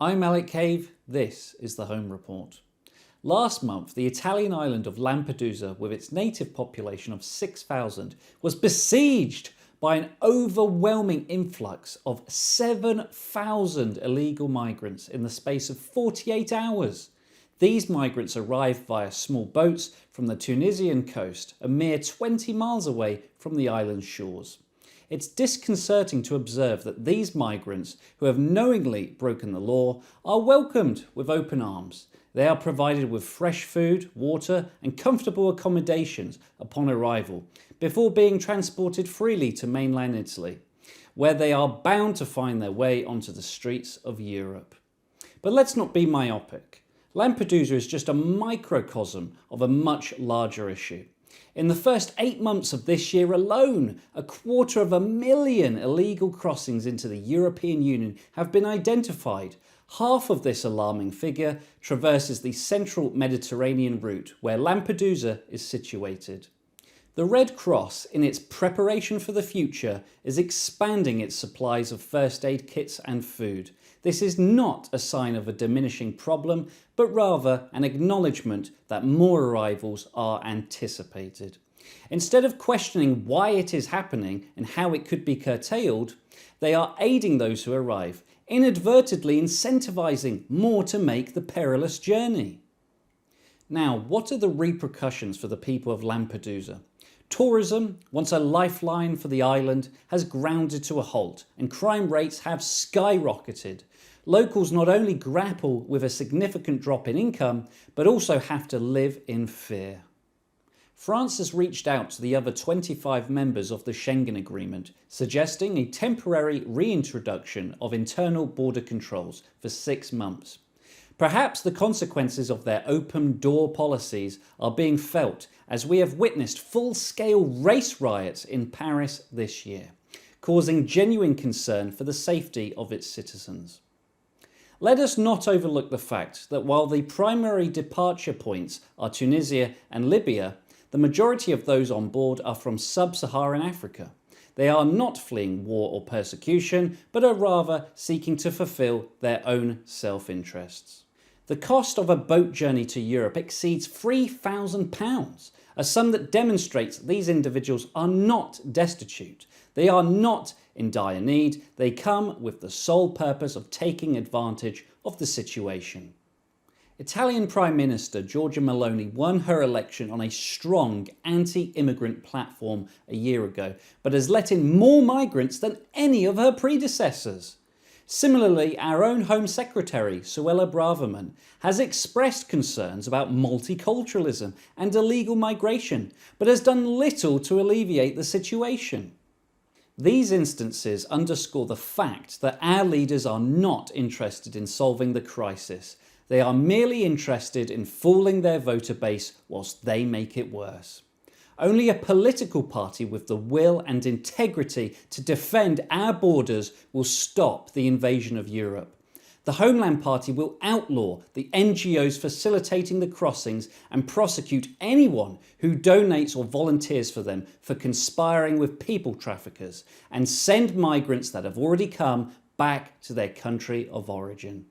I'm Alec Cave, this is the Home Report. Last month, the Italian island of Lampedusa, with its native population of 6,000, was besieged by an overwhelming influx of 7,000 illegal migrants in the space of 48 hours. These migrants arrived via small boats from the Tunisian coast, a mere 20 miles away from the island's shores. It's disconcerting to observe that these migrants, who have knowingly broken the law, are welcomed with open arms. They are provided with fresh food, water and comfortable accommodations upon arrival, before being transported freely to mainland Italy, where they are bound to find their way onto the streets of Europe. But let's not be myopic. Lampedusa is just a microcosm of a much larger issue. In the first 8 months of this year alone, 250,000 illegal crossings into the European Union have been identified. Half of this alarming figure traverses the central Mediterranean route where Lampedusa is situated. The Red Cross, in its preparation for the future, is expanding its supplies of first aid kits and food. This is not a sign of a diminishing problem, but rather an acknowledgement that more arrivals are anticipated. Instead of questioning why it is happening and how it could be curtailed, they are aiding those who arrive, inadvertently incentivizing more to make the perilous journey. Now, what are the repercussions for the people of Lampedusa? Tourism, once a lifeline for the island, has grounded to a halt and crime rates have skyrocketed. Locals not only grapple with a significant drop in income, but also have to live in fear. France has reached out to the other 25 members of the Schengen Agreement, suggesting a temporary reintroduction of internal border controls for 6 months. Perhaps the consequences of their open door policies are being felt as we have witnessed full-scale race riots in Paris this year, causing genuine concern for the safety of its citizens. Let us not overlook the fact that while the primary departure points are Tunisia and Libya, the majority of those on board are from sub-Saharan Africa. They are not fleeing war or persecution, but are rather seeking to fulfill their own self-interests. The cost of a boat journey to Europe exceeds £3,000, a sum that demonstrates these individuals are not destitute. They are not in dire need. They come with the sole purpose of taking advantage of the situation. Italian Prime Minister Giorgia Meloni won her election on a strong anti-immigrant platform a year ago, but has let in more migrants than any of her predecessors. Similarly, our own Home Secretary, Suella Braverman, has expressed concerns about multiculturalism and illegal migration, but has done little to alleviate the situation. These instances underscore the fact that our leaders are not interested in solving the crisis. They are merely interested in fooling their voter base whilst they make it worse. Only a political party with the will and integrity to defend our borders will stop the invasion of Europe. The Homeland Party will outlaw the NGOs facilitating the crossings and prosecute anyone who donates or volunteers for them for conspiring with people traffickers, and send migrants that have already come back to their country of origin.